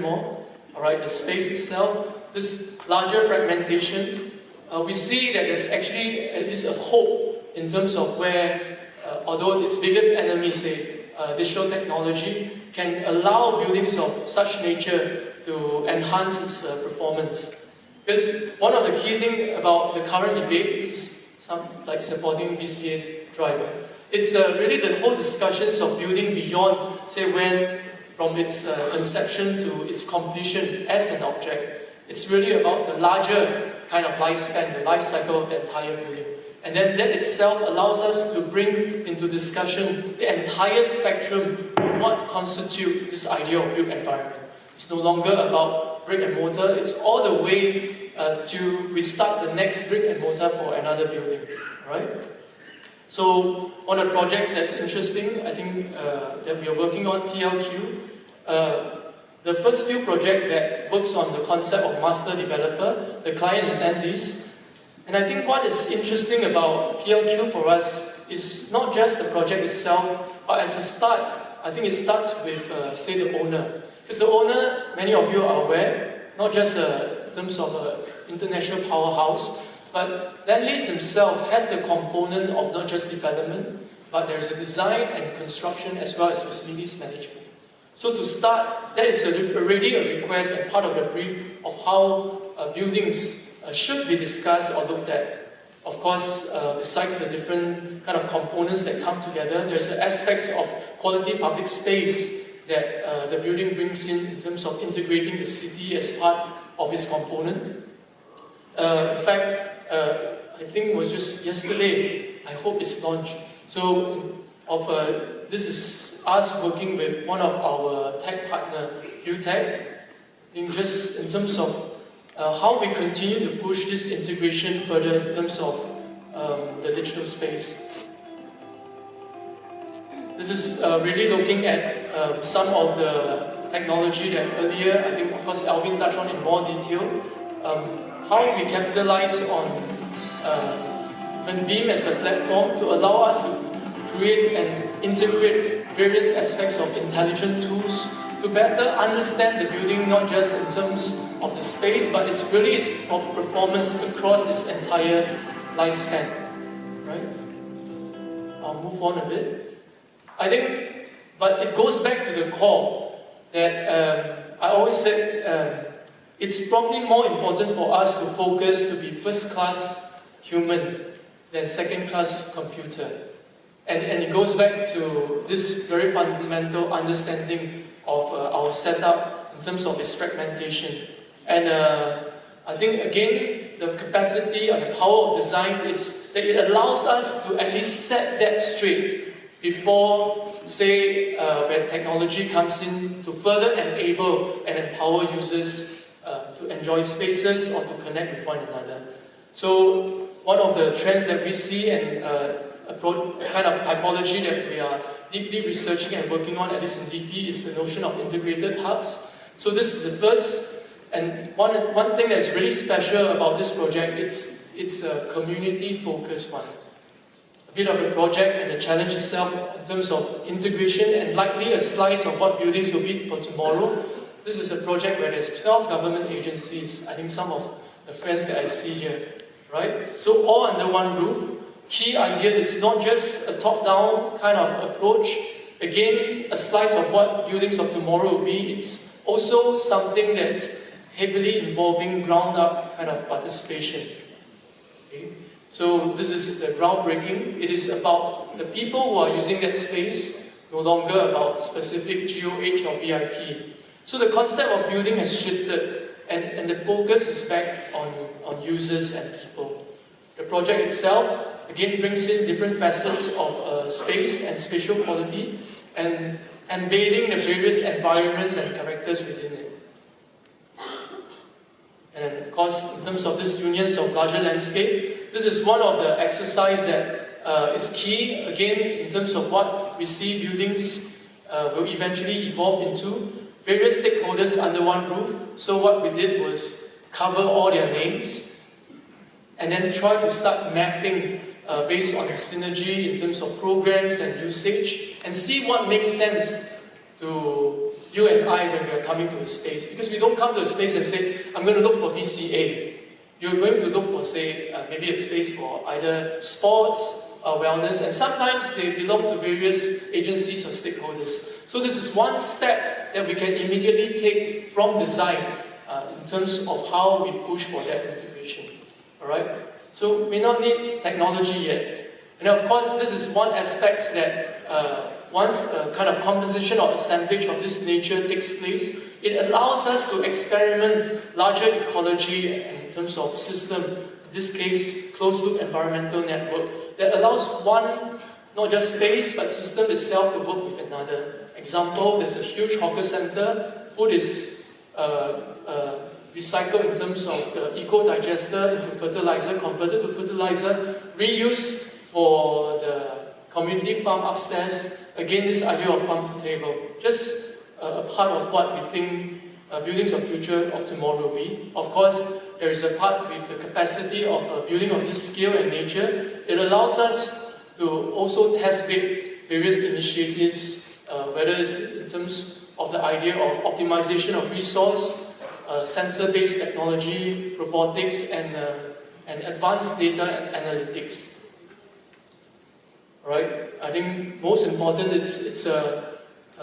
more. Alright, the space itself, this larger fragmentation, we see that there's actually at least a hope in terms of where, although its biggest enemy, say, digital technology, can allow buildings of such nature to enhance its performance. Because one of the key things about the current debate is like supporting BCA's driver. It's really the whole discussions of building beyond, say, when from its conception to its completion as an object. It's really about the larger kind of lifespan, the life cycle of the entire building. And then that itself allows us to bring into discussion the entire spectrum of what constitutes this idea of built environment. It's no longer about brick and mortar, it's all the way to restart the next brick and mortar for another building, right? So one of the projects that's interesting, I think that we are working on, PLQ, the first few projects that works on the concept of master developer, the client and end lease. And I think what is interesting about PLQ for us is not just the project itself, but as a start, I think it starts with, say, the owner. Because the owner, many of you are aware, not just in terms of an international powerhouse, but land lease themselves has the component of not just development, but there's a design and construction as well as facilities management. So to start, that is already a request and part of the brief of how buildings should be discussed or looked at. Of course, besides the different kind of components that come together, there's aspects of quality public space that the building brings in terms of integrating the city as part of its component. In fact, I think it was just yesterday, I hope it's launched. So, this is us working with one of our tech partner, UTech, just in terms of how we continue to push this integration further in terms of the digital space. This is really looking at some of the technology that earlier, I think of course Alvin touched on in more detail, how we capitalize on Beam as a platform to allow us to create and integrate various aspects of intelligent tools to better understand the building, not just in terms of the space, but it's really its performance across its entire lifespan. Right? I'll move on a bit. I think, but it goes back to the core that I always said it's probably more important for us to focus to be first-class human than second-class computer. And it goes back to this very fundamental understanding of our setup in terms of its fragmentation. And I think, again, the capacity and the power of design is that it allows us to at least set that straight before, say, when technology comes in to further enable and empower users to enjoy spaces or to connect with one another. So, one of the trends that we see and a kind of typology that we are deeply researching and working on, at least in DP, is the notion of integrated hubs. So this is the first, and one thing that's really special about this project, it's a community-focused one. A bit of the project and the challenge itself in terms of integration and likely a slice of what buildings will be for tomorrow. This is a project where there's 12 government agencies, I think some of the friends that I see here, right? So all under one roof. Key idea, it's not just a top-down kind of approach. Again, a slice of what buildings of tomorrow will be. It's also something that's heavily involving ground-up kind of participation. Okay? So this is the groundbreaking. It is about the people who are using that space, no longer about specific GOH or VIP. So the concept of building has shifted, and the focus is back on users and people. The project itself again brings in different facets of space and spatial quality and embedding the various environments and characters within it. And of course, in terms of this unions of larger landscape, this is one of the exercises that is key, again, in terms of what we see buildings will eventually evolve into. Various stakeholders under one roof. So what we did was cover all their names and then try to start mapping based on the synergy in terms of programs and usage, and see what makes sense to you and I when we are coming to a space. Because we don't come to a space and say, I'm going to look for BCA. You're going to look for, say, maybe a space for either sports, wellness, and sometimes they belong to various agencies or stakeholders. So this is one step that we can immediately take from design in terms of how we push for that integration. Alright? So we may not need technology yet. And of course, this is one aspect that once a kind of composition or assemblage of this nature takes place, it allows us to experiment larger ecology in terms of system, in this case, closed-loop environmental network, that allows one, not just space, but system itself to work with another. Example, there's a huge hawker center, food is recycled in terms of the eco-digester into fertilizer, converted to fertilizer, reused for the community farm upstairs. Again, this idea of farm to table, just a part of what we think buildings of future of tomorrow will be. Of course, there is a part with the capacity of a building of this scale and nature. It allows us to also test various initiatives, whether it's in terms of the idea of optimization of resource, sensor-based technology, robotics, and advanced data and analytics. Right? I think most important, it's a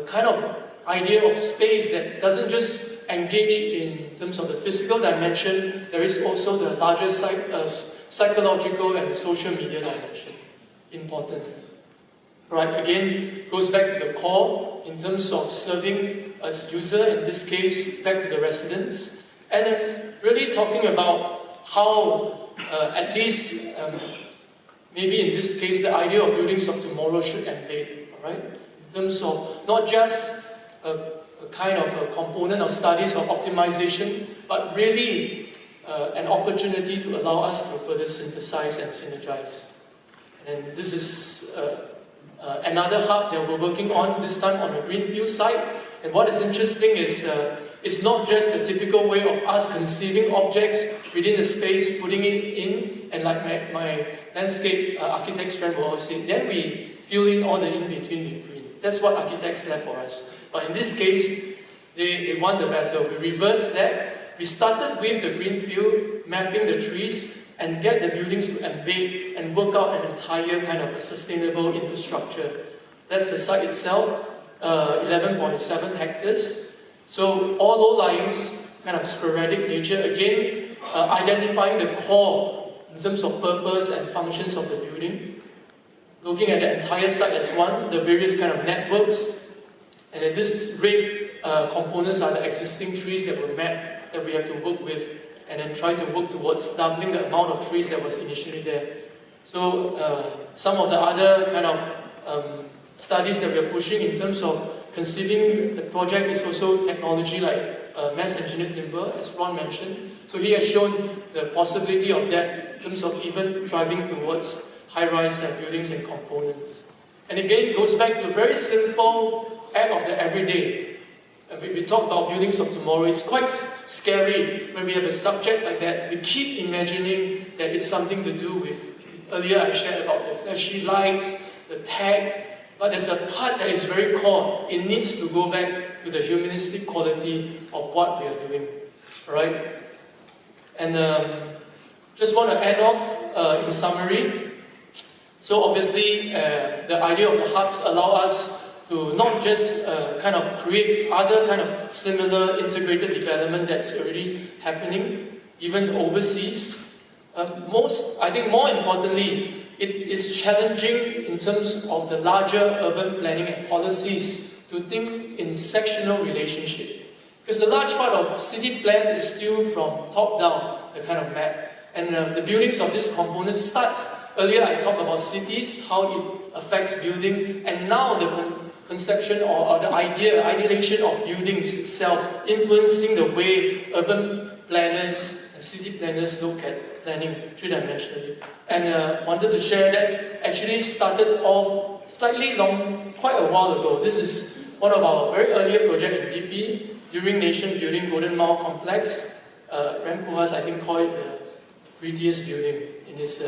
kind of idea of space that doesn't just engage in terms of the physical dimension, there is also the larger psychological and social media dimension. Important. Right? Again, goes back to the core in terms of serving as user, in this case, back to the residents, and then really talking about how at least maybe in this case, the idea of buildings of tomorrow should embed, right? In terms of not just a kind of a component of studies of optimization, but really an opportunity to allow us to further synthesize and synergize. And this is another hub that we're working on, this time on a greenfield site. And what is interesting is it's not just the typical way of us conceiving objects within a space, putting it in, and like my landscape architects friend will always say, then we fill in all the in-between with green. That's what architects left for us. But in this case, they won the battle. We reversed that. We started with the greenfield, mapping the trees, and get the buildings to embed and work out an entire kind of a sustainable infrastructure. That's the site itself, 11.7 hectares. So all low-lyings, kind of sporadic nature, again, identifying the core in terms of purpose and functions of the building, looking at the entire site as one, the various kind of networks, and then this red components are the existing trees that were mapped that we have to work with, and then try to work towards doubling the amount of trees that was initially there. So some of the other kind of studies that we are pushing in terms of conceiving the project is also technology like mass engineered timber, as Ron mentioned. So he has shown the possibility of that in terms of even driving towards high-rise buildings and components. And again, it goes back to a very simple act of the everyday. We talk about buildings of tomorrow. It's quite scary when we have a subject like that. We keep imagining that it's something to do with, earlier I shared about the flashy lights, the tag, but there's a part that is very core. It needs to go back to the humanistic quality of what we are doing. Alright? And just want to end off in summary. So obviously, the idea of the hubs allow us to not just kind of create other kind of similar integrated development that's already happening, even overseas. I think more importantly, it is challenging in terms of the larger urban planning and policies to think in sectional relationship. Because a large part of city plan is still from top down, the kind of map. And the buildings of this component starts. Earlier I talked about cities, how it affects building, and now the conception or the ideation of buildings itself influencing the way urban planners and city planners look at planning three-dimensionally. And wanted to share that actually started off quite a while ago. This is one of our very earlier projects in DP, during Nation Building Golden Mile Complex. Ram Kuhas, I think, called it the prettiest building in this.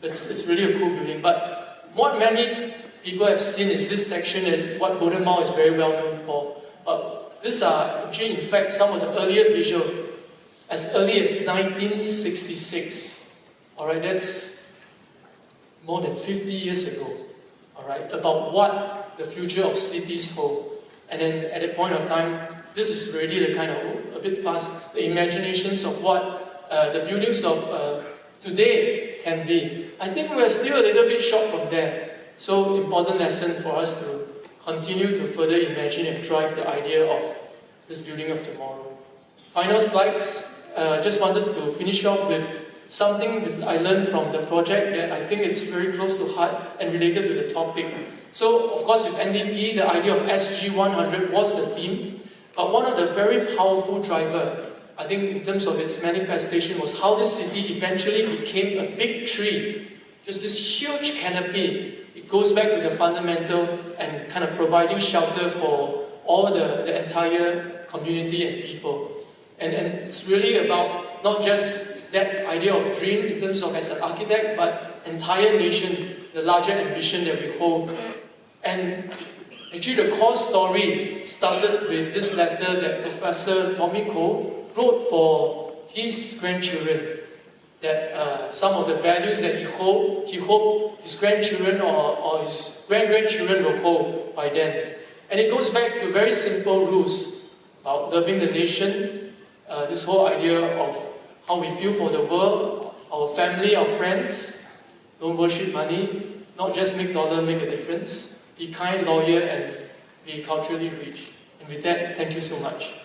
It's really a cool building. But what many people have seen is this section is what Golden Mile is very well known for. But these are actually, in fact, some of the earlier visual, as early as 1966. All right, that's more than 50 years ago. All right, about what the future of cities hold. And then at that point of time, this is really the kind of, a bit fast, the imaginations of what the buildings of today can be. I think we're still a little bit short from there. So important lesson for us to continue to further imagine and drive the idea of this building of tomorrow. Final slides. Just wanted to finish off with something that I learned from the project that I think it's very close to heart and related to the topic. So, of course, with NDP, the idea of SG100 was the theme, but one of the very powerful drivers, I think in terms of its manifestation, was how this city eventually became a big tree, just this huge canopy. It goes back to the fundamental and kind of providing shelter for all the entire community and people. And it's really about not just that idea of dream in terms of as an architect, but entire nation, the larger ambition that we hold. And actually the core story started with this letter that Professor Tommy Koh wrote for his grandchildren. That some of the values that he hoped his grandchildren or his grandchildren will hold by then. And it goes back to very simple rules about loving the nation, this whole idea of how we feel for the world, our family, our friends. Don't worship money, not just make dollar make a difference. Be kind, loyal, and be culturally rich. And with that, thank you so much.